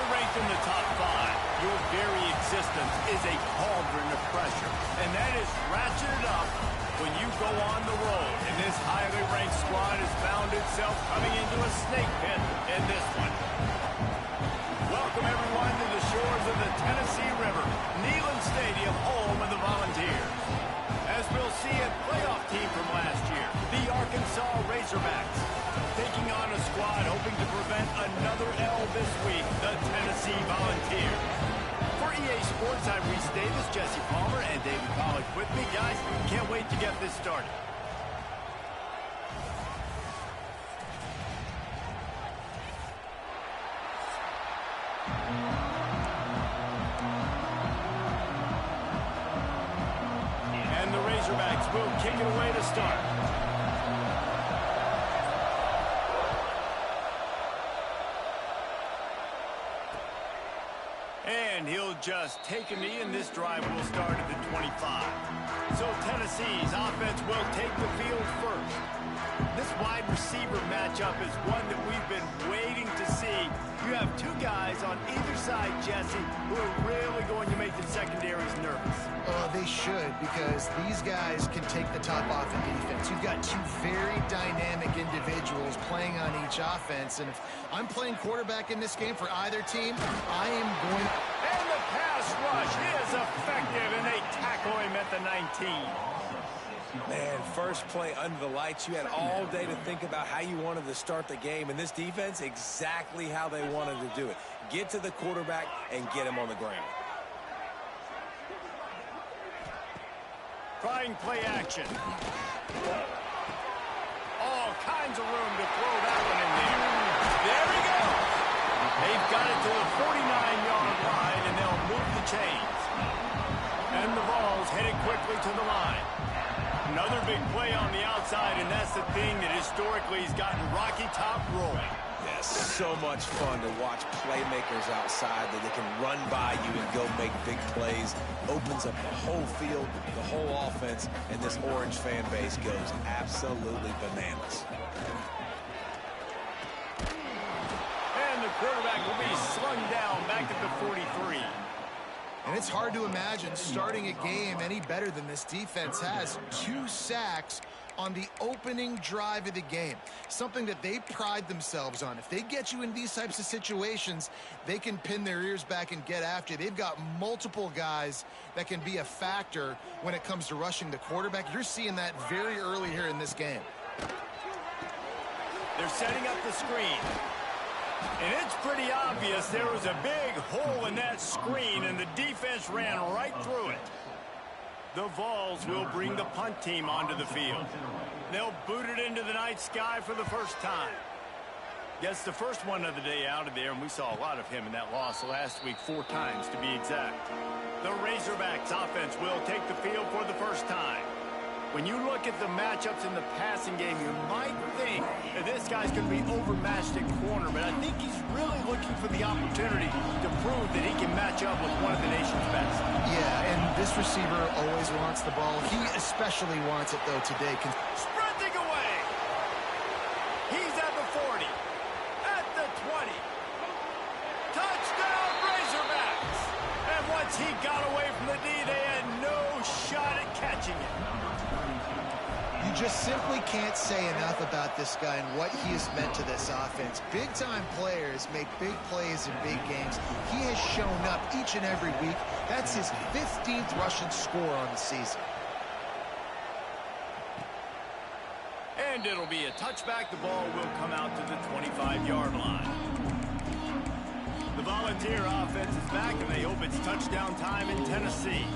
you're ranked in the top 5, your very existence is a cauldron of pressure. And that is ratcheted up when you go on the road. And this highly ranked squad has found itself coming into a snake pit in this one. Welcome, everyone, to the shores of the Tennessee River, Neyland Stadium, home of the Volunteers. As we'll see, a playoff team from last year, the Arkansas Razorbacks, taking on a squad hoping to prevent another L this week, the Tennessee Volunteers. For EA Sports, I'm Reese Davis, Jesse Palmer, and David Pollack with me. Guys, can't wait to get this started. And the Razorbacks will kick it away to start. And he'll just take a knee, and this drive will start at the 25. So Tennessee's offense will take the field first. This wide receiver matchup is one that we've been waiting to see. You have two guys on either side, Jesse, who are really going to make the secondaries nervous. They should, because these guys can take the top off in defense. You've got two very dynamic individuals playing on each offense, and if I'm playing quarterback in this game for either team, I am going... And the pass rush is effective, and they tackle him at the 19. Man, first play under the lights. You had all day to think about how you wanted to start the game, and this defense, exactly how they wanted to do it. Get to the quarterback and get him on the ground. Trying play action. All kinds of room to throw that one in there. There we go. They've got it to the 49-yard line, and they'll move the chains. And the Vols headed quickly to the line. Another big play on the outside, and that's the thing that historically has gotten Rocky Top rolling. Yes, so much fun to watch playmakers outside that they can run by you and go make big plays. Opens up the whole field, the whole offense, and this Orange fan base goes absolutely bananas. And the quarterback will be slung down back at the 43. And it's hard to imagine starting a game any better than this defense has. 2 sacks on the opening drive of the game. Something that they pride themselves on. If they get you in these types of situations, they can pin their ears back and get after you. They've got multiple guys that can be a factor when it comes to rushing the quarterback. You're seeing that very early here in this game. They're setting up the screen. And it's pretty obvious there was a big hole in that screen, and the defense ran right through it. The Vols will bring the punt team onto the field. They'll boot it into the night sky for the first time. Gets the first one of the day out of there, and we saw a lot of him in that loss last week, 4 times to be exact. The Razorbacks offense will take the field for the first time. When you look at the matchups in the passing game, you might think that this guy's going to be overmatched at corner, but I think he's really looking for the opportunity to prove that he can match up with one of the nation's best. Yeah, and this receiver always wants the ball. He especially wants it, though, today. Sprinting away. He's at the 40, at the 20. Touchdown, Razorbacks! And once he got away from the D, they had no shot at catching it. You just simply can't say enough about this guy and what he has meant to this offense. Big-time players make big plays in big games. He has shown up each and every week. That's his 15th rushing score on the season. And it'll be a touchback. The ball will come out to the 25-yard line. The Volunteer offense is back, and they hope it's touchdown time in Tennessee.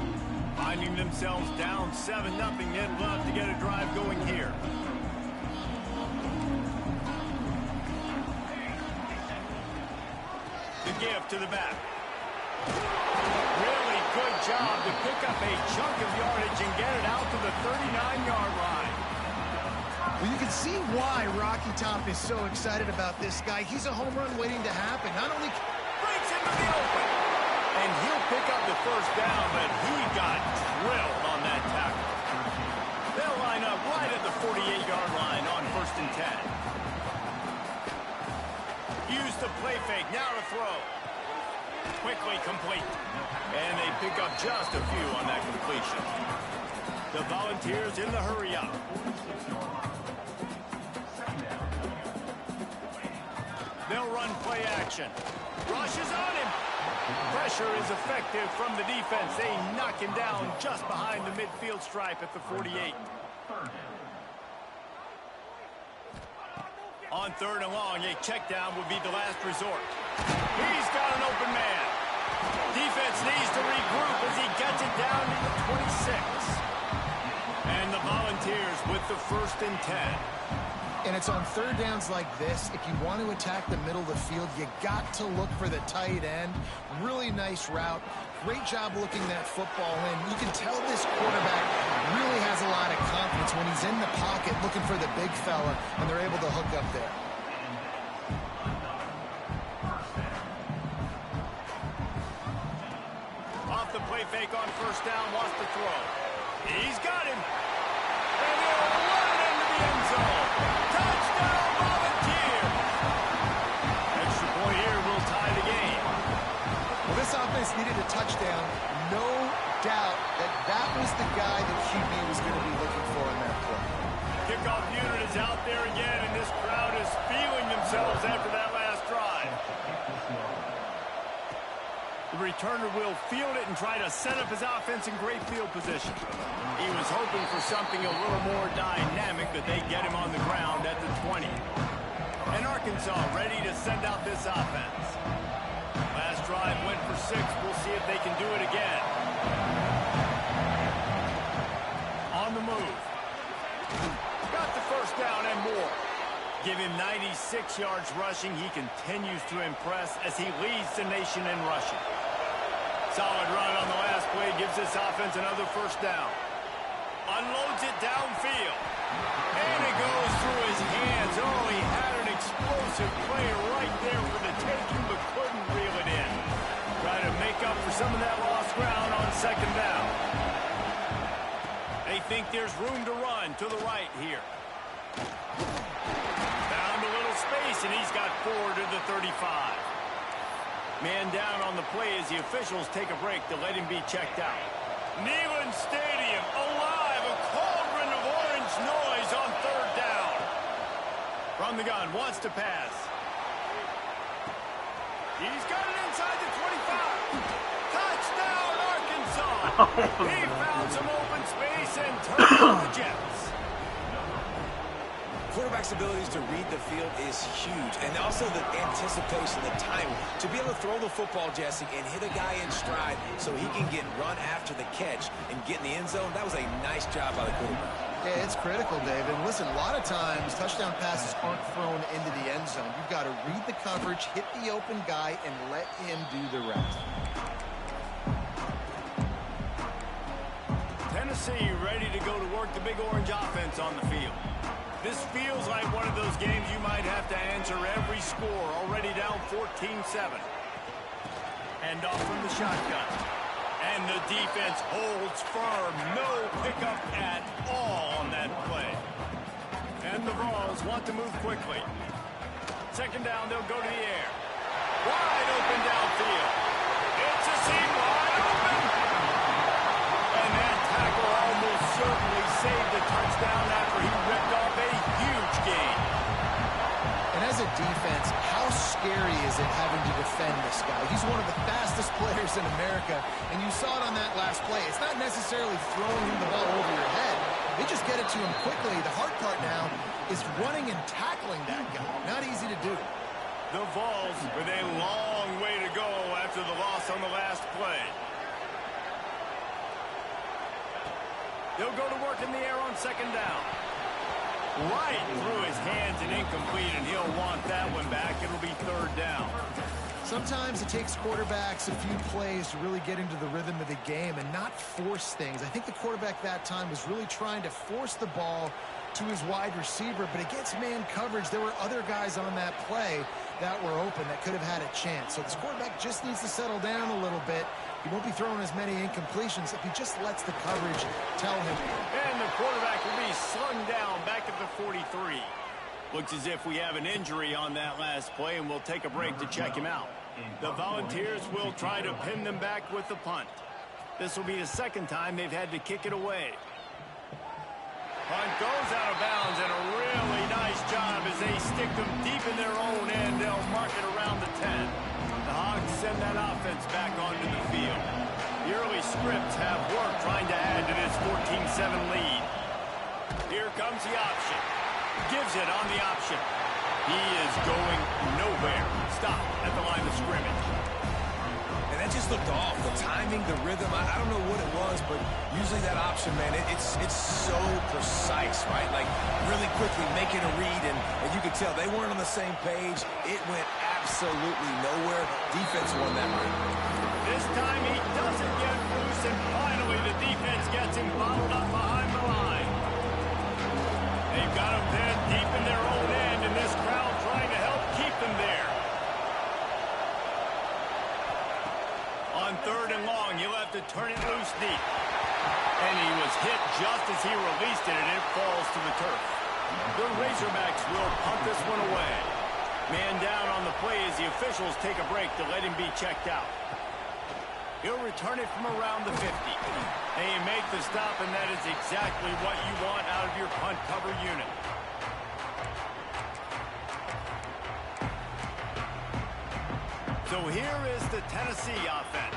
Finding themselves down 7-0, they'd love to get a drive going here. The give to the back. Really good job to pick up a chunk of yardage and get it out to the 39-yard line. Well, you can see why Rocky Top is so excited about this guy. He's a home run waiting to happen. Not only breaks into the open, and he'll pick up the first down, but he got drilled on that tackle. They'll line up right at the 48-yard line on 1st and 10. Use the play fake, now to throw. quickly complete. And they pick up just a few on that completion. The Volunteers in the hurry up. They'll run play action. Rush is on him. Pressure is effective from the defense. They knock him down just behind the midfield stripe at the 48. On 3rd and long, a check down would be the last resort. He's got an open man. Defense needs to regroup as he gets it down to the 26. And the Volunteers with the 1st and 10. And it's on 3rd downs like this. If you want to attack the middle of the field, you got to look for the tight end. Really nice route. Great job looking that football in. You can tell this quarterback really has a lot of confidence when he's in the pocket looking for the big fella, and they're able to hook up there. Off the play fake on 1st down, wants to throw. He's got him. And he'll run it into the end zone. Touchdown, Volunteers! Extra point here will tie the game. Well, this offense needed a touchdown. No doubt that was the guy that QB was going to be looking for in that play. Kickoff unit is out there again, and this crowd is feeling themselves after that last drive. The returner will field it and try to set up his offense in great field position. He was hoping for something a little more dynamic, but they get him on the ground at the 20. And Arkansas ready to send out this offense. Last drive went for 6. We'll see if they can do it again. On the move. Got the 1st down and more. Give him 96 yards rushing. He continues to impress as he leads the nation in rushing. Solid run on the last play. Gives this offense another 1st down. Unloads it downfield. And it goes through his hands. Oh, he had an explosive play right there for the taking, but couldn't reel it in. Try to make up for some of that lost ground on 2nd down. They think there's room to run to the right here. Found a little space, and he's got 4 to the 35. Man down on the play as the officials take a break to let him be checked out. Neyland Stadium alive, a cauldron of orange noise on 3rd down. From the gun, wants to pass. He's got it inside the 25. Touchdown, Arkansas. He found some open space and turned on the Jets. Quarterback's abilities to read the field is huge, and also the anticipation, the time to be able to throw the football, Jesse, and hit a guy in stride so he can get run after the catch and get in the end zone. That was a nice job by the quarterback. Yeah, it's critical, Dave. And listen, a lot of times touchdown passes aren't thrown into the end zone. You've got to read the coverage, hit the open guy, and let him do the rest. Tennessee ready to go to work the big orange offense on the field. This feels like one of those games you might have to answer every score. Already down 14-7. Hand off from the shotgun. And the defense holds firm. No pickup at all on that play. And the Vols want to move quickly. 2nd down, they'll go to the air. Wide open downfield. It's a seam wide open. And that tackle almost certainly saved the touchdown after he ripped off a huge gain. And as a defense, how scary is it having to defend this guy? He's one of the fastest players in America, and you saw it on that last play. It's not necessarily throwing him the ball over your head. They just get it to him quickly. The hard part now is running and tackling that guy. Not easy to do. The Vols with a long way to go after the loss on the last play. They'll go to work in the air on 2nd down. Right through his hands and incomplete, and he'll want that one back. It'll be 3rd down. Sometimes it takes quarterbacks a few plays to really get into the rhythm of the game and not force things. I think the quarterback that time was really trying to force the ball to his wide receiver, but against man coverage, there were other guys on that play that were open that could have had a chance. So this quarterback just needs to settle down a little bit. He won't be throwing as many incompletions if he just lets the coverage tell him. And the quarterback will be slung down back at the 43. Looks as if we have an injury on that last play, and we'll take a break to check him out. The Volunteers will try to pin them back with the punt. This will be the second time they've had to kick it away. Punt goes out of bounds, and a really nice job as they stick them deep in their own end. They'll mark it around the 10. The Hogs send that offense back onto the field. The early scripts have worked trying to add to this 14-7 lead. Here comes the option. Gives it on the option. He is going nowhere. Stop at the line of scrimmage. And that just looked off. The timing, the rhythm, I don't know what it was, but usually that option, man, it's so precise, right? Like, really quickly making a read, and you could tell they weren't on the same page. It went absolutely nowhere. Defense won that one. This time he doesn't get loose, and finally the defense gets him bottled up behind the line. They've got him then deep in their own end, and this crowd trying to help keep them there. On 3rd and long, he'll have to turn it loose deep. And he was hit just as he released it, and it falls to the turf. The Razorbacks will punt this one away. Man down on the play as the officials take a break to let him be checked out. He'll return it from around the 50. They make the stop, and that is exactly what you want out of your punt cover unit. So here is the Tennessee offense.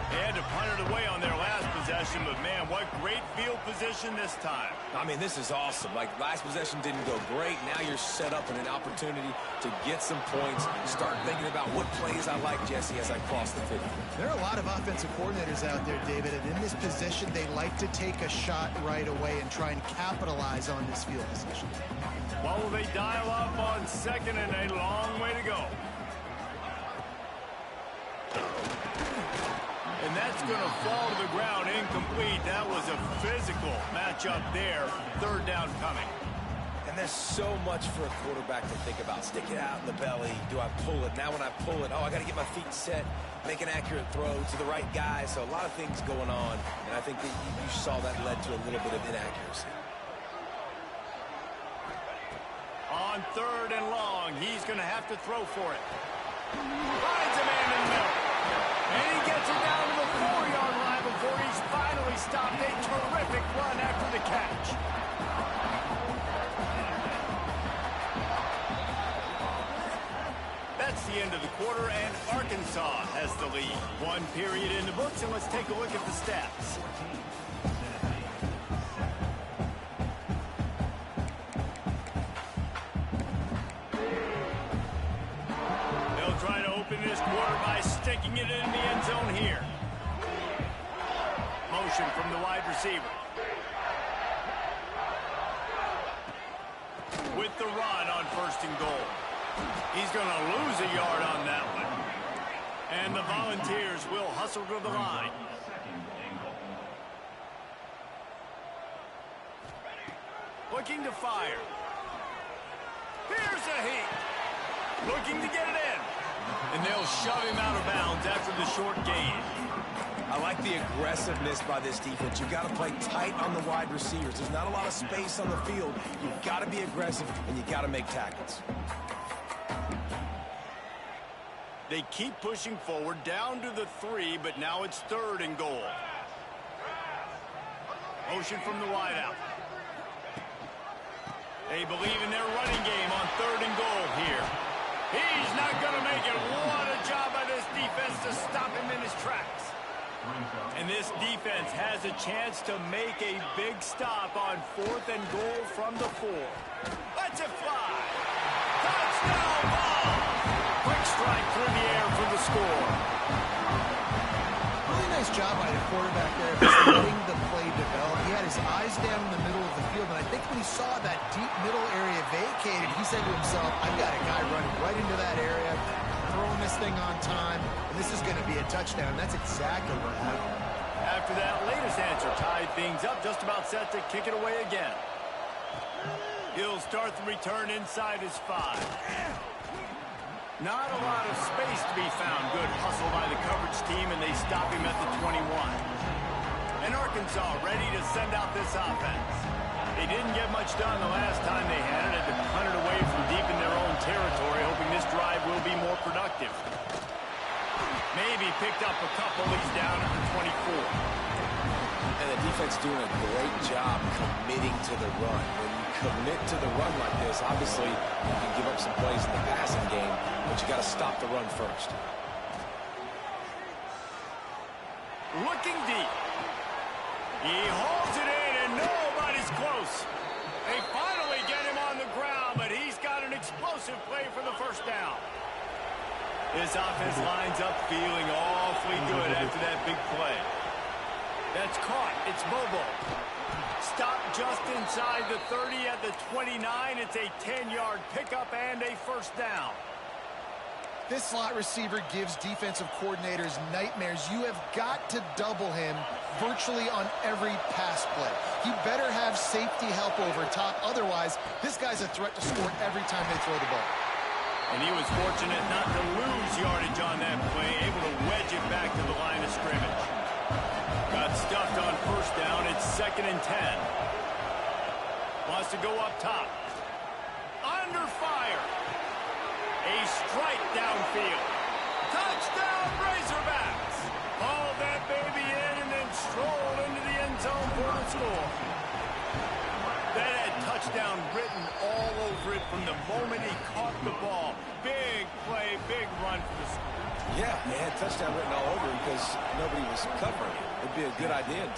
They had to punt it away on their last possession, but man, what great field position this time. I mean, this is awesome. Like, last possession didn't go great. Now you're set up in an opportunity to get some points. Start thinking about what plays I like, Jesse, as I cross the 50. There are a lot of offensive coordinators out there, David, and in this position, they like to take a shot right away and try and capitalize on this field position. Well, will they dial up on 2nd and a long way to go? And that's going to fall to the ground incomplete. That was a physical matchup there. 3rd down coming. And there's so much for a quarterback to think about. Stick it out in the belly. Do I pull it? Now when I pull it, oh, I got to get my feet set, make an accurate throw to the right guy. So a lot of things going on. And I think that you saw that led to a little bit of inaccuracy. On 3rd and long, he's going to have to throw for it. Finds a man in the middle. And he gets it down to the 4-yard line before he's finally stopped. A terrific run after the catch. That's the end of the quarter, and Arkansas has the lead. 1 period in the books, and let's take a look at the stats. They'll try to open this quarter by sticking it in the end zone here. Motion from the wide receiver. With the run on 1st and goal. He's going to lose a yard on that one. And the Volunteers will hustle to the line. Looking to fire. Here's a heat. Looking to get it in. And they'll shove him out of bounds after the short gain. I like the aggressiveness by this defense. You've got to play tight on the wide receivers. There's not a lot of space on the field. You've got to be aggressive, and you've got to make tackles. They keep pushing forward down to the 3, but now it's 3rd and goal. Motion from the wideout. They believe in their running game on 3rd and goal here. He's not going to make it. What a job by this defense to stop him in his tracks. And this defense has a chance to make a big stop on 4th and goal from the 4. Let's it fly. Touchdown ball. Quick strike through the air for the score. Really nice job by the quarterback there, just letting the play develop. He had his eyes down in the middle of the field, and I think when he saw that deep middle area vacated, he said to himself, I've got a guy running right into that area, throwing this thing on time, and this is going to be a touchdown. That's exactly what happened. After that latest answer tied things up, just about set to kick it away again. He'll start the return inside his 5. Not a lot of space to be found. Good hustle by the coverage team, and they stop him at the 21. And Arkansas ready to send out this offense. They didn't get much done the last time they had it. Had to punt it away from deep in their own territory, hoping this drive will be more productive. Maybe picked up a couple. He's down at the 24. And the defense doing a great job committing to the run. When you commit to the run like this, obviously you can give up some plays in the passing game, but you got to stop the run first. Looking deep. He holds it in, and nobody's close. They finally get him on the ground, but he's got an explosive play for the first down. This offense lines up feeling awfully good after that big play. That's caught. It's Bobo. Stopped just inside the 30 at the 29. It's a 10-yard pickup and a first down. This slot receiver gives defensive coordinators nightmares. You have got to double him virtually on every pass play. He better have safety help over top. Otherwise, this guy's a threat to score every time they throw the ball. And he was fortunate not to lose yardage on that play, able to wedge it back to the line of scrimmage. Got stuffed on first down. It's 2nd and 10. Wants to go up top. Under fire. A strike downfield. Touchdown, Razorbacks. Hauled that baby in and then strolled into the end zone for the score. That had touchdown written all over it from the moment he caught the ball. Big play, big run for the score. Yeah, they had touchdown written all over because nobody was covering it. It'd be a good idea.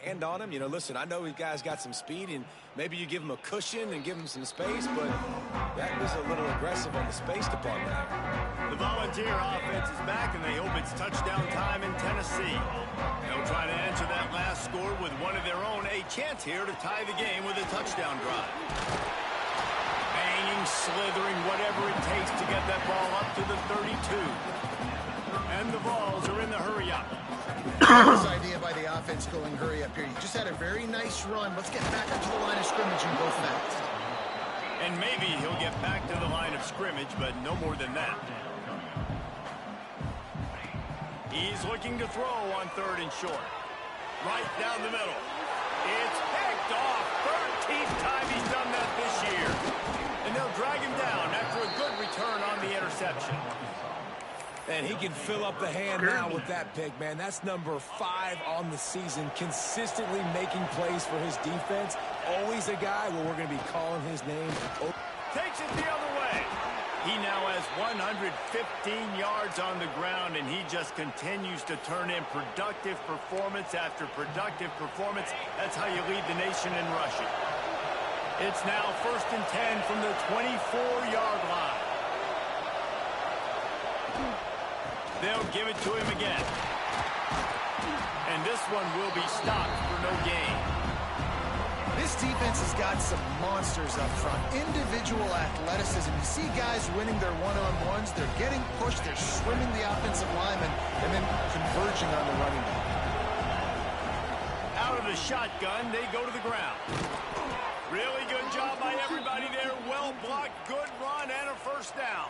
Hand on him. You know, listen, I know these guys got some speed, and maybe you give him a cushion and give him some space, but that was a little aggressive on the space department there. The Volunteer offense is back, and they hope it's touchdown time in Tennessee. They'll try to answer that last score with one of their own. A chance here to tie the game with a touchdown drive. Banging, slithering, whatever it takes to get that ball up to the 32. And the balls are in the hurry-up. This idea by the offense going hurry up here. You just had a very nice run. Let's get back up to the line of scrimmage and go fast. And maybe he'll get back to the line of scrimmage, but no more than that. He's looking to throw on 3rd and short. Right down the middle. It's picked off. 13th time he's done that this year. And they'll drag him down after a good return on the interception. And he can fill up the hand now with that pick, man. That's number 5 on the season, consistently making plays for his defense. Always a guy where we're going to be calling his name. Takes it the other way. He now has 115 yards on the ground, and he just continues to turn in productive performance after productive performance. That's how you lead the nation in rushing. It's now 1st and 10 from the 24-yard line. They'll give it to him again. And this one will be stopped for no gain. This defense has got some monsters up front. Individual athleticism. You see guys winning their one-on-ones. They're getting pushed. They're swimming the offensive lineman and then converging on the running back. Out of the shotgun, they go to the ground. Really good job by everybody there. Well blocked, good run, and a 1st down.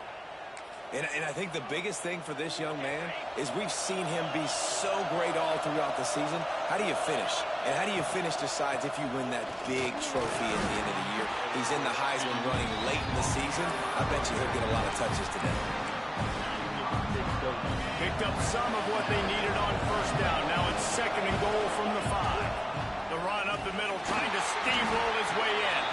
And I think the biggest thing for this young man is we've seen him be so great all throughout the season. How do you finish? And how do you finish decides if you win that big trophy at the end of the year. He's in the Heisman running late in the season. I bet you he'll get a lot of touches today. Picked up some of what they needed on 1st down. Now it's 2nd and goal from the 5. The run up the middle, trying to steamroll his way in.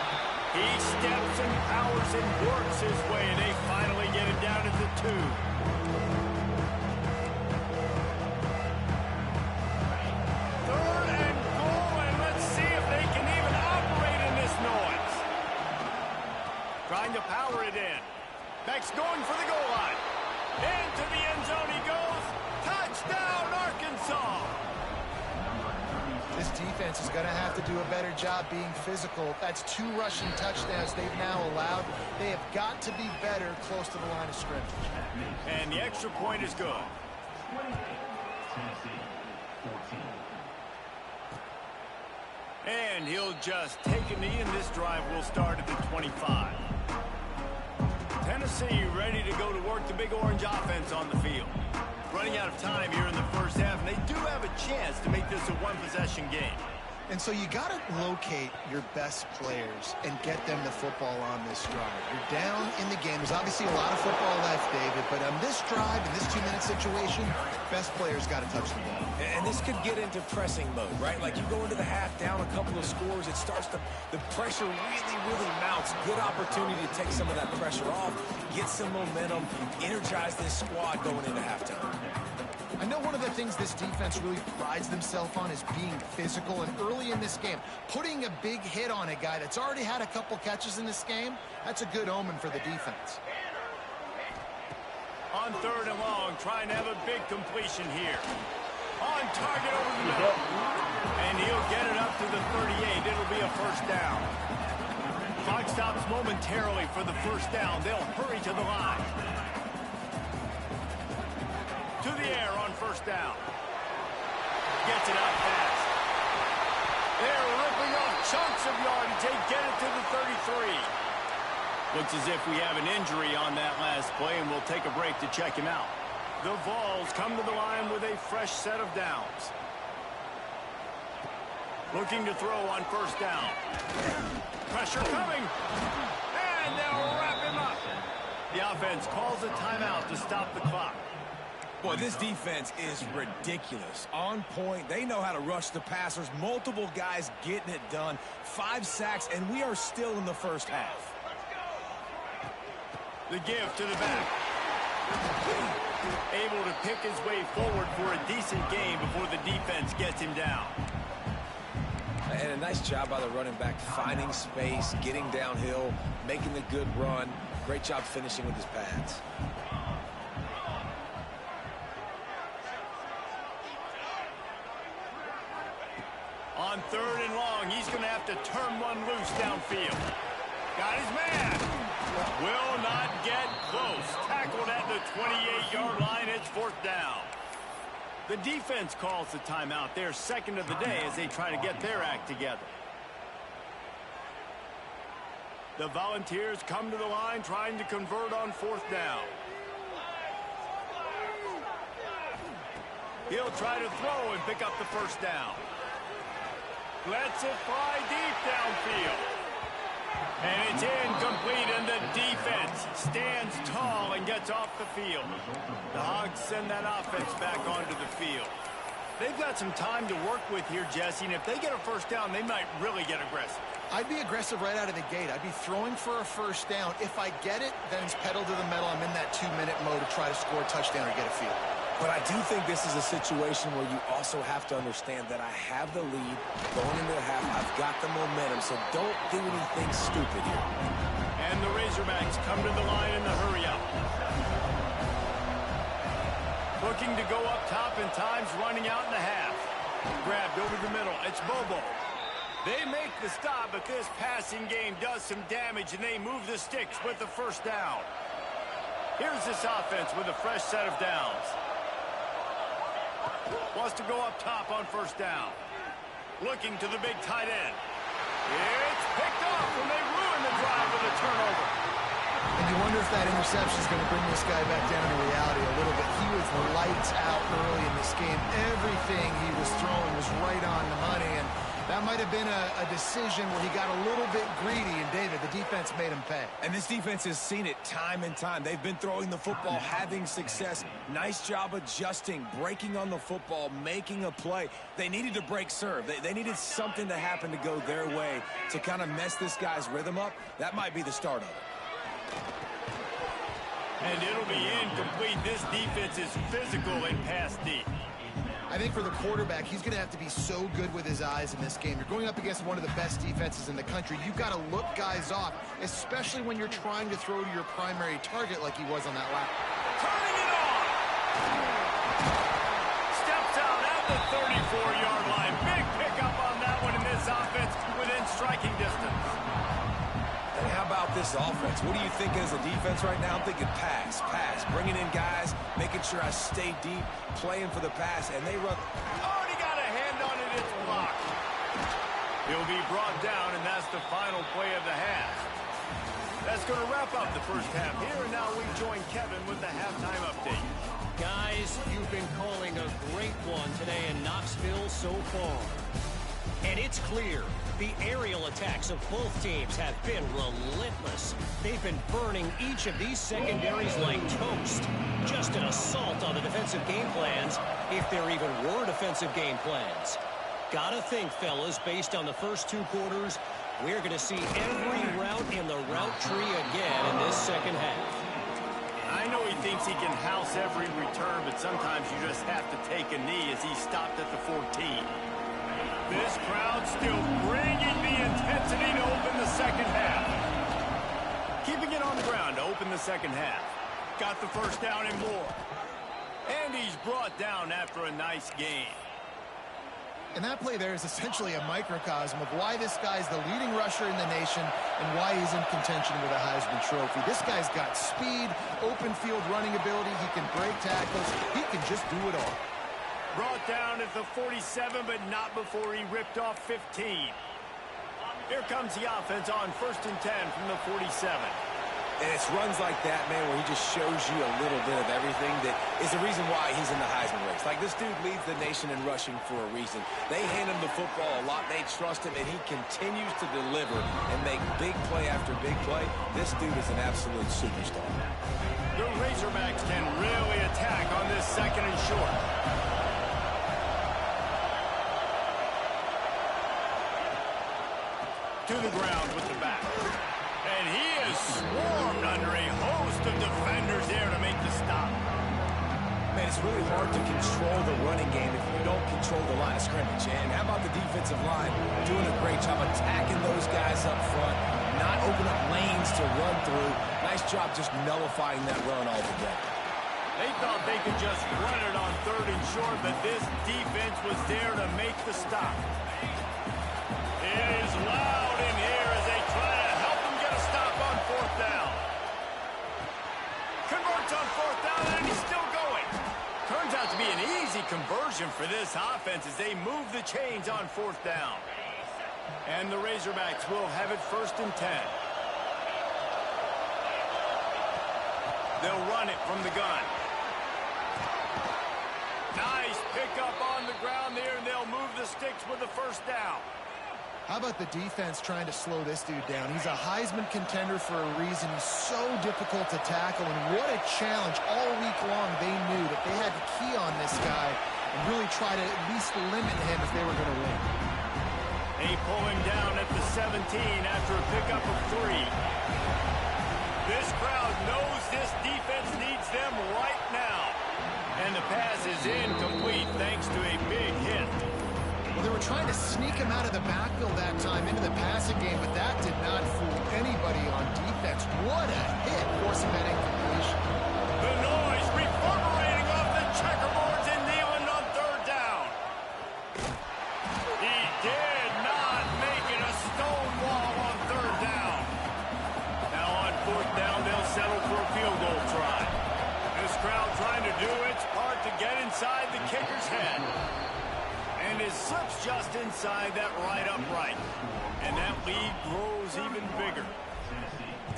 He steps and powers and works his way, and they finally get him down at the 2. 3rd and goal, and let's see if they can even operate in this noise. Trying to power it in. Beck's going for the goal line. Into the end zone he goes. Touchdown, Arkansas. This defense is going to have to do a better job being physical. That's 2 rushing touchdowns they've now allowed. They have got to be better close to the line of scrimmage. And the extra point is good. And he'll just take a knee, and this drive will start at the 25. Tennessee ready to go to work the big orange offense on the field. Running out of time here in the 1st half, and they do have a chance to make this a 1-possession game. And so you got to locate your best players and get them the football on this drive. You're down in the game. There's obviously a lot of football left, David, but on this drive, in this 2-minute situation, best players got to touch the ball. And this could get into pressing mode, right? Like you go into the half down a couple of scores, it starts to, the pressure really mounts. Good opportunity to take some of that pressure off, get some momentum, energize this squad going into halftime. I know one of the things this defense really prides themselves on is being physical, and early in this game, putting a big hit on a guy that's already had a couple catches in this game, that's a good omen for the defense. On 3rd and long, trying to have a big completion here. On target over the middle. And he'll get it up to the 38. It'll be a 1st down. Clock stops momentarily for the 1st down. They'll hurry to the line. To the air on 1st down. Gets it out fast. They're ripping off chunks of yardage. They get it to the 33. Looks as if we have an injury on that last play, and we'll take a break to check him out. The Vols come to the line with a fresh set of downs. Looking to throw on 1st down. Pressure coming. And they'll wrap him up. The offense calls a timeout to stop the clock. Boy, this defense is ridiculous. On point. They know how to rush the passers. Multiple guys getting it done. 5 sacks, and we are still in the 1st half. The give to the back. Able to pick his way forward for a decent game before the defense gets him down. And a nice job by the running back, finding space, getting downhill, making the good run. Great job finishing with his pads. On 3rd and long, he's going to have to turn one loose downfield. Got his man. Will not get close. Tackled at the 28-yard line. It's 4th down. The defense calls the timeout. Their 2nd of the day as they try to get their act together. The Volunteers come to the line trying to convert on 4th down. He'll try to throw and pick up the 1st down. Lets it fly deep downfield. And it's incomplete, and the defense stands tall and gets off the field. The Hogs send that offense back onto the field. They've got some time to work with here, Jesse, and if they get a 1st down, they might really get aggressive. I'd be aggressive right out of the gate. I'd be throwing for a 1st down. If I get it, then it's pedal to the metal. I'm in that 2-minute mode to try to score a touchdown or get a field. But I do think this is a situation where you also have to understand that I have the lead going into the half. I've got the momentum, so don't do anything stupid here. And the Razorbacks come to the line in the hurry-up. Looking to go up top, and time's running out in the half. Grabbed over the middle. It's Bobo. They make the stop, but this passing game does some damage, and they move the sticks with the 1st down. Here's this offense with a fresh set of downs. Wants to go up top on 1st down. Looking to the big tight end. It's picked off, and they ruin the drive with a turnover. And you wonder if that interception is going to bring this guy back down to reality a little bit. He was lights out early in this game. Everything he was throwing was right on the money, and that might have been a decision where he got a little bit greedy, and David, the defense made him pay. And this defense has seen it time and time. They've been throwing the football, having success. Nice job adjusting, breaking on the football, making a play. They needed to break serve. They needed something to happen to go their way to kind of mess this guy's rhythm up. That might be the start of it. And it'll be incomplete. This defense is physical and pass deep. I think for the quarterback, he's going to have to be so good with his eyes in this game. You're going up against one of the best defenses in the country. You've got to look guys off, especially when you're trying to throw to your primary target like he was on that lap. Turning it on! Steps out at the 34-yard line. Big pickup on that one in this offense within striking distance. And how about this offense? What are you thinking as a defense right now? I'm thinking pass, bringing in guys, making sure I stay deep, playing for the pass, and they run. Already got a hand on it, it's blocked. He'll be brought down, and that's the final play of the half. That's going to wrap up the 1st half here, and now we join Kevin with the halftime update. Guys, you've been calling a great one today in Knoxville so far. And it's clear, the aerial attacks of both teams have been relentless. They've been burning each of these secondaries like toast. Just an assault on the defensive game plans, if there even were defensive game plans. Gotta think, fellas, based on the first 2 quarters, we're going to see every route in the route tree again in this 2nd half. I know he thinks he can house every return, but sometimes you just have to take a knee as he stopped at the 14. This crowd still bringing the intensity to open the 2nd half. Keeping it on the ground to open the 2nd half. Got the 1st down and more. And he's brought down after a nice game. And that play there is essentially a microcosm of why this guy's the leading rusher in the nation and why he's in contention with a Heisman Trophy. This guy's got speed, open field running ability. He can break tackles. He can just do it all. Brought down at the 47, but not before he ripped off 15. Here comes the offense on 1st and 10 from the 47. And it's runs like that, man, where he just shows you a little bit of everything that is the reason why he's in the Heisman race. Like, this dude leads the nation in rushing for a reason. They hand him the football a lot. They trust him, and he continues to deliver and make big play after big play. This dude is an absolute superstar. The Razorbacks can really attack on this 2nd and short. To the ground with the back. And he is swarmed under a host of defenders there to make the stop. Man, it's really hard to control the running game if you don't control the line of scrimmage. And how about the defensive line doing a great job attacking those guys up front, not open up lanes to run through. Nice job just nullifying that run altogether. They thought they could just run it on 3rd and short, but this defense was there to make the stop. It is loud in here as they try to help him get a stop on 4th down. Converts on 4th down, and he's still going. Turns out to be an easy conversion for this offense as they move the chains on 4th down. And the Razorbacks will have it 1st and 10. They'll run it from the gun. Nice pickup on the ground there, and they'll move the sticks with the first down. How about the defense trying to slow this dude down? He's a Heisman contender for a reason. He's so difficult to tackle, and what a challenge all week long. They knew that they had to key on this guy and really try to at least limit him if they were going to win. They pull him down at the 17 after a pickup of 3. This crowd knows this defense needs them right now. And the pass is incomplete thanks to a big hit. Well, they were trying to sneak him out of the backfield that time into the passing game, but that did not fool anybody on defense. What a hit, forcing that incompletion. The noise reverberating off the checkerboards and Nealon on third down. He did not make it a stone wall on third down. Now on fourth down, they'll settle for a field goal try. This crowd trying to do its part to get inside the kicker's head. And it slips just inside that right upright. And that lead grows even bigger.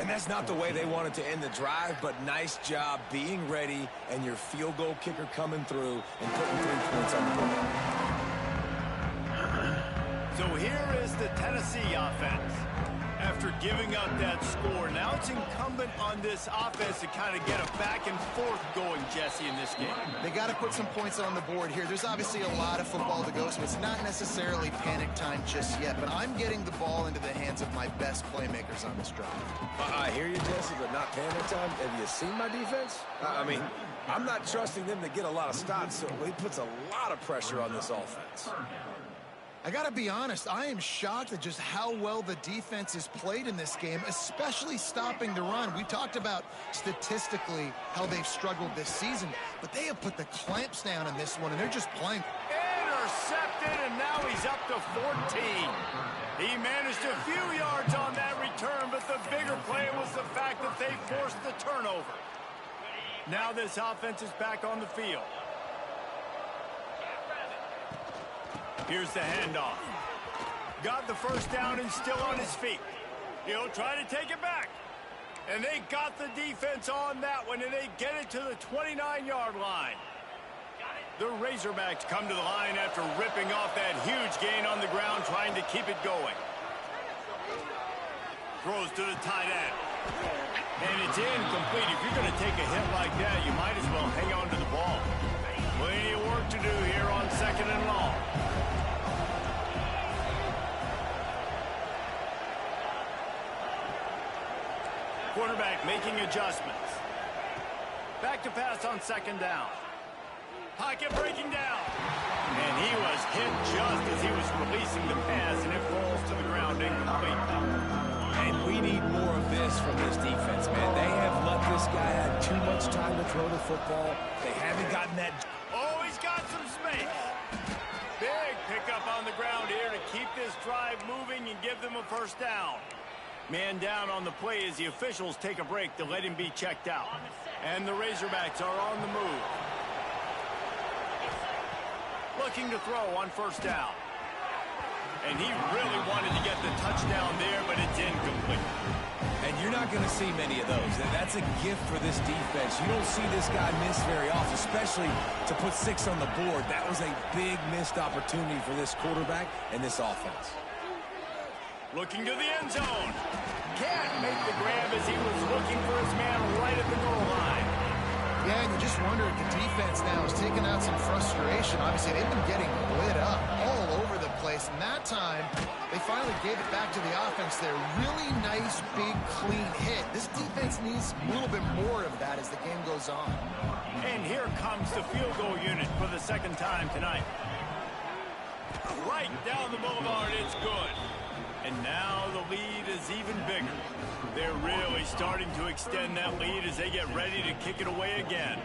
And that's not the way they wanted to end the drive, but nice job being ready and your field goal kicker coming through and putting 3 points on the board. So here is the Tennessee offense. After giving up that score, now it's incumbent on this offense to kind of get a back and forth going, Jesse, in this game. They got to put some points on the board here. There's obviously a lot of football to go, so it's not necessarily panic time just yet, but I'm getting the ball into the hands of my best playmakers on this drive. I hear you, Jesse, but not panic time. Have you seen my defense? I mean, I'm not trusting them to get a lot of stops, so it puts a lot of pressure on this offense. I got to be honest, I am shocked at just how well the defense has played in this game, especially stopping the run. We talked about statistically how they've struggled this season, but they have put the clamps down in this one, and they're just playing. Intercepted, and now he's up to 14. He managed a few yards on that return, but the bigger play was the fact that they forced the turnover. Now this offense is back on the field. Here's the handoff. Got the first down and still on his feet. He'll try to take it back. And they got the defense on that one, and they get it to the 29-yard line. The Razorbacks come to the line after ripping off that huge gain on the ground, trying to keep it going. Throws to the tight end. And it's incomplete. If you're going to take a hit like that, you might as well hang on to the ball. Plenty of work to do here on 2nd and long. Quarterback making adjustments. Back to pass on 2nd down. Pocket breaking down. And he was hit just as he was releasing the pass, and it falls to the ground incomplete. And we need more of this from this defense, man. They have let this guy have too much time to throw the football. They haven't gotten that. Oh, he's got some space. Big pickup on the ground here to keep this drive moving and give them a first down. Man down on the play as the officials take a break to let him be checked out. And the Razorbacks are on the move. Looking to throw on 1st down. And he really wanted to get the touchdown there, but it's incomplete. And you're not going to see many of those. That's a gift for this defense. You don't see this guy miss very often, especially to put 6 on the board. That was a big missed opportunity for this quarterback and this offense. Looking to the end zone. Can't make the grab as he was looking for his man right at the goal line. Yeah, and you just wonder if the defense now is taking out some frustration. Obviously, they've been getting lit up all over the place. And that time, they finally gave it back to the offense there. Really nice, big, clean hit. This defense needs a little bit more of that as the game goes on. And here comes the field goal unit for the 2nd time tonight. Right down the boulevard, it's good. And now the lead is even bigger. They're really starting to extend that lead as they get ready to kick it away again.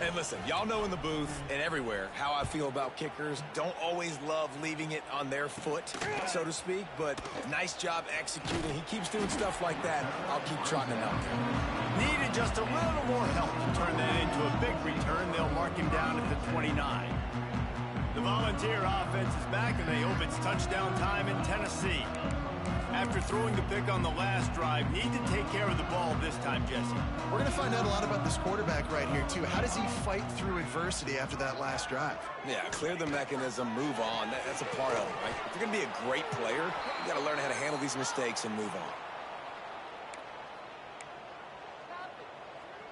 And listen, y'all know in the booth and everywhere how I feel about kickers. Don't always love leaving it on their foot, so to speak, but nice job executing. He keeps doing stuff like that. I'll keep trotting him out there. Needed just a little more help to turn that into a big return. They'll mark him down at the 29. The Volunteer offense is back, and they hope it's touchdown time in Tennessee. After throwing the pick on the last drive, need to take care of the ball this time, Jesse. We're going to find out a lot about this quarterback right here, too. How does he fight through adversity after that last drive? Yeah, clear the mechanism, move on. That's a part of it, right? If you're going to be a great player, you got to learn how to handle these mistakes and move on.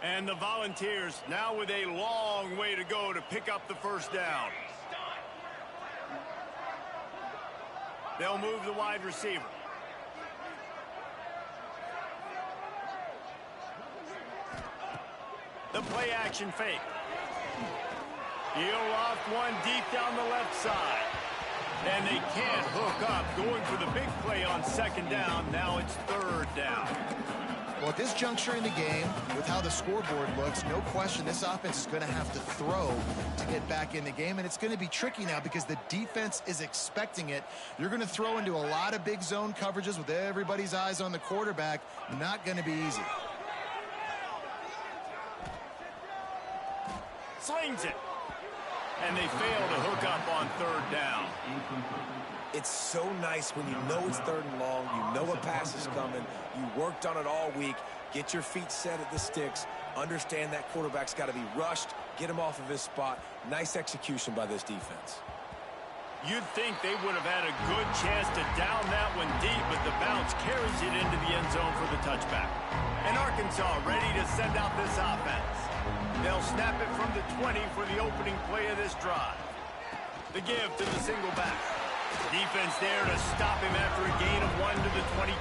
And the Volunteers now with a long way to go to pick up the first down. They'll move the wide receiver. The play action fake. He'll loft one deep down the left side. And they can't hook up. Going for the big play on second down. Now it's third down. Well, at this juncture in the game, with how the scoreboard looks, no question this offense is going to have to throw to get back in the game. And it's going to be tricky now because the defense is expecting it. You're going to throw into a lot of big zone coverages with everybody's eyes on the quarterback. Not going to be easy. Slings it. And they fail to hook up on third down. It's so nice when you know it's third and long, you know a pass is coming, you worked on it all week, get your feet set at the sticks, understand that quarterback's got to be rushed, get him off of his spot. Nice execution by this defense. You'd think they would have had a good chance to down that one deep, but the bounce carries it into the end zone for the touchback. And Arkansas ready to send out this offense. They'll snap it from the 20 for the opening play of this drive. The give to the single back. Defense there to stop him after a gain of 1 to the 22.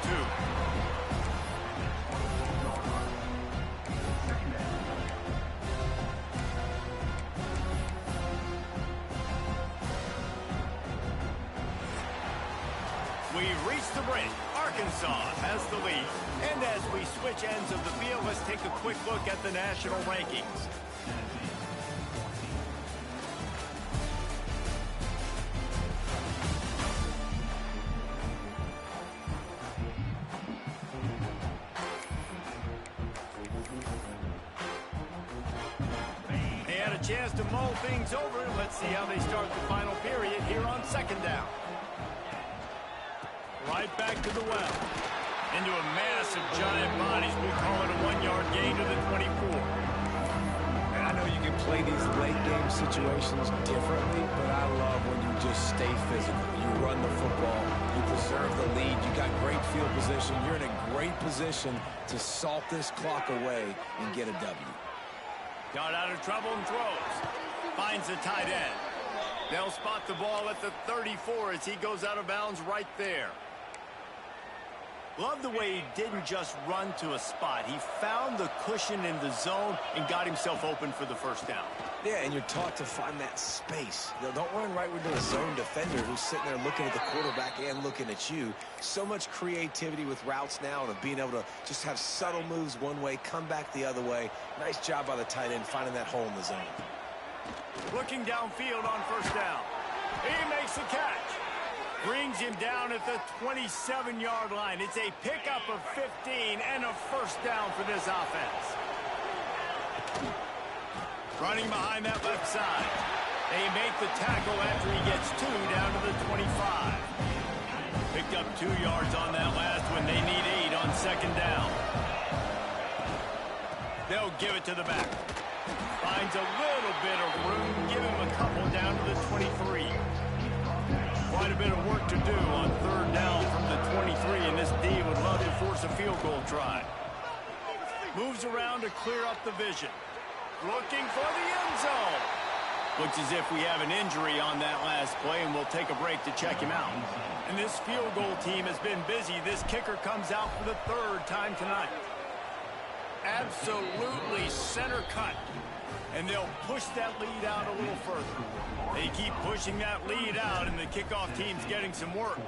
We've reached the break. Arkansas has the lead. And as we switch ends of the field, let's take a quick look at the national rankings. They had a chance to mull things over. Let's see how they start the final period here on second down. Right back to the well. Into a massive giant bodies. We call it a 1-yard gain to the 24. And I know you can play these late game situations differently, but I love when you just stay physical. You run the football, you preserve the lead, you got great field position. You're in a great position to salt this clock away and get a W. Got out of trouble and throws. Finds the tight end. They'll spot the ball at the 34 as he goes out of bounds right there. Love the way he didn't just run to a spot. He found the cushion in the zone and got himself open for the first down. Yeah, and you're taught to find that space. You know, don't run right into a zone defender who's sitting there looking at the quarterback and looking at you. So much creativity with routes now and being able to just have subtle moves one way, come back the other way. Nice job by the tight end finding that hole in the zone. Looking downfield on first down. He makes the catch. Brings him down at the 27-yard line. It's a pickup of 15 and a first down for this offense. Running behind that left side. They make the tackle after he gets 2 down to the 25. Picked up 2 yards on that last one. They need 8 on second down. They'll give it to the back. Finds a little bit of room. Give him a couple down to the 23. Quite a bit of work to do on third down from the 23, and this D would love to force a field goal try. Moves around to clear up the vision. Looking for the end zone. Looks as if we have an injury on that last play, and we'll take a break to check him out. And this field goal team has been busy. This kicker comes out for the 3rd time tonight. Absolutely center cut. And they'll push that lead out a little further. They keep pushing that lead out, and the kickoff team's getting some work.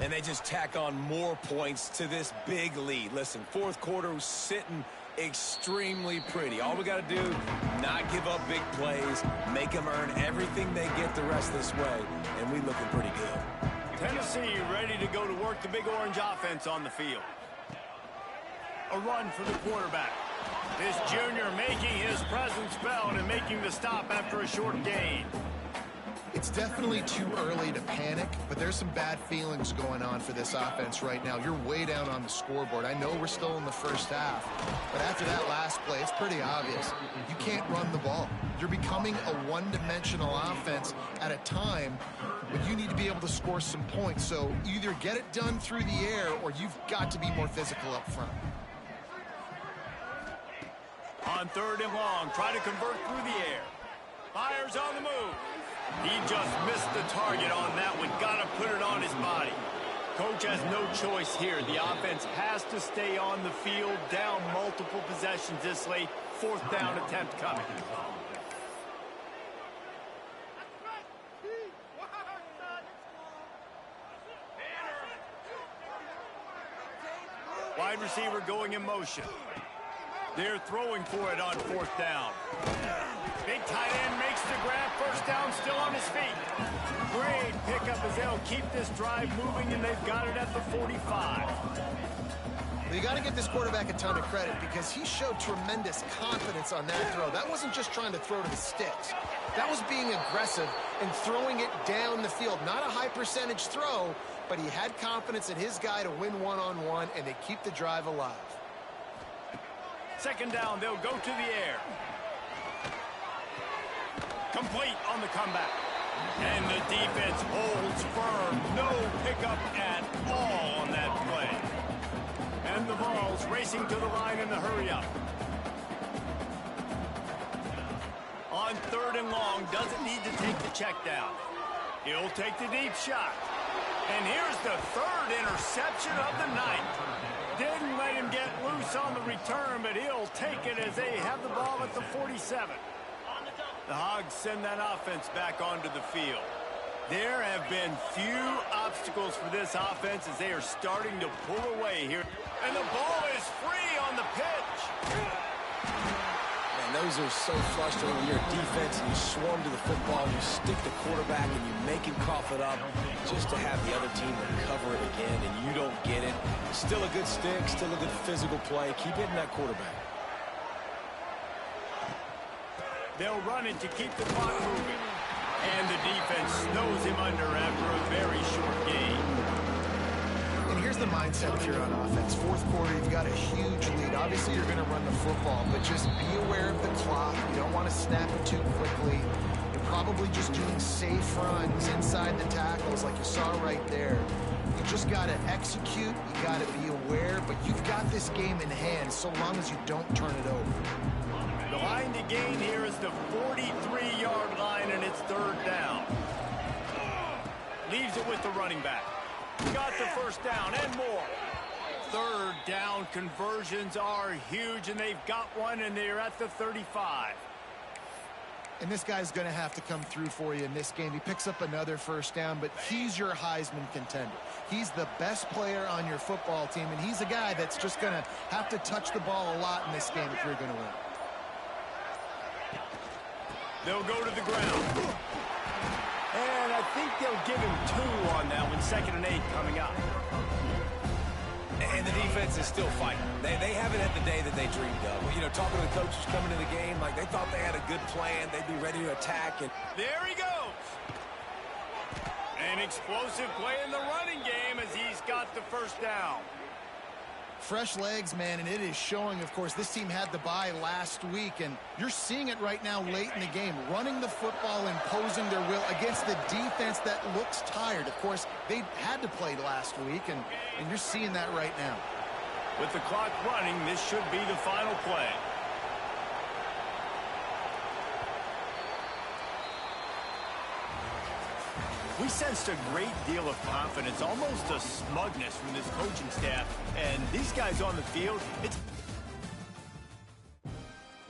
And they just tack on more points to this big lead. Listen, 4th quarter was sitting extremely pretty. All we got to do, not give up big plays, make them earn everything they get the rest of this way, and we looking pretty good. Tennessee ready to go to work the Big Orange offense on the field. A run for the quarterback. This junior making his presence felt and making the stop after a short gain. It's definitely too early to panic, but there's some bad feelings going on for this offense right now. You're way down on the scoreboard. I know we're still in the first half, but after that last play, it's pretty obvious. You can't run the ball. You're becoming a one-dimensional offense at a time when you need to be able to score some points. So either get it done through the air or you've got to be more physical up front. On 3rd and long, try to convert through the air. Fires on the move. He just missed the target on that one. Got to put it on his body. Coach has no choice here. The offense has to stay on the field, down multiple possessions this late. 4th down attempt coming. Wide receiver going in motion. They're throwing for it on 4th down. Big tight end makes the grab. 1st down, still on his feet. Great pickup as they'll keep this drive moving, and they've got it at the 45. Well, you got to give this quarterback a ton of credit because he showed tremendous confidence on that throw. That wasn't just trying to throw to the sticks. That was being aggressive and throwing it down the field. Not a high percentage throw, but he had confidence in his guy to win one-on-one, and they keep the drive alive. 2nd down, they'll go to the air. Complete on the comeback. And the defense holds firm. No pickup at all on that play. And the ball's racing to the line in the hurry-up. On 3rd and long, doesn't need to take the check down. He'll take the deep shot. And here's the 3rd interception of the night. Didn't let him get loose on the return, but he'll take it as they have the ball at the 47. The Hogs send that offense back onto the field. There have been few obstacles for this offense as they are starting to pull away here. And the ball is free on the pitch. Man, those are so frustrating when you're a defense and you swarm to the football, you stick the quarterback and you make him cough it up just to have the other team recover it again, and you don't get it. Still a good stick, still a good physical play. Keep hitting that quarterback. They'll run it to keep the clock moving. And the defense snows him under after a very short game. And here's the mindset if you're on offense. 4th quarter, you've got a huge lead. Obviously, you're going to run the football, but just be aware of the clock. You don't want to snap it too quickly. You're probably just doing safe runs inside the tackles like you saw right there. You just got to execute. You got to be aware, but you've got this game in hand so long as you don't turn it over. The line to gain here is the 43-yard line, and it's 3rd down. Leaves it with the running back. Got the 1st down and more. 3rd down conversions are huge, and they've got one, and they're at the 35. And this guy's going to have to come through for you in this game. He picks up another 1st down, but he's your Heisman contender. He's the best player on your football team, and he's a guy that's just going to have to touch the ball a lot in this game if you're going to win. They'll go to the ground. And I think they'll give him 2 on that one. 2nd and 8 coming up. And the defense is still fighting. They haven't had the day that they dreamed of. You know, talking to the coaches coming to the game, like they thought they had a good plan. They'd be ready to attack. And there he goes. An explosive play in the running game as he's got the 1st down. Fresh legs, man, and it is showing. Of course, this team had the bye last week, and you're seeing it right now late in the game. Running the football, imposing their will against the defense that looks tired. Of course, they had to play last week, and you're seeing that right now. With the clock running, this should be the final play. We sensed a great deal of confidence, almost a smugness from this coaching staff. And these guys on the field, it's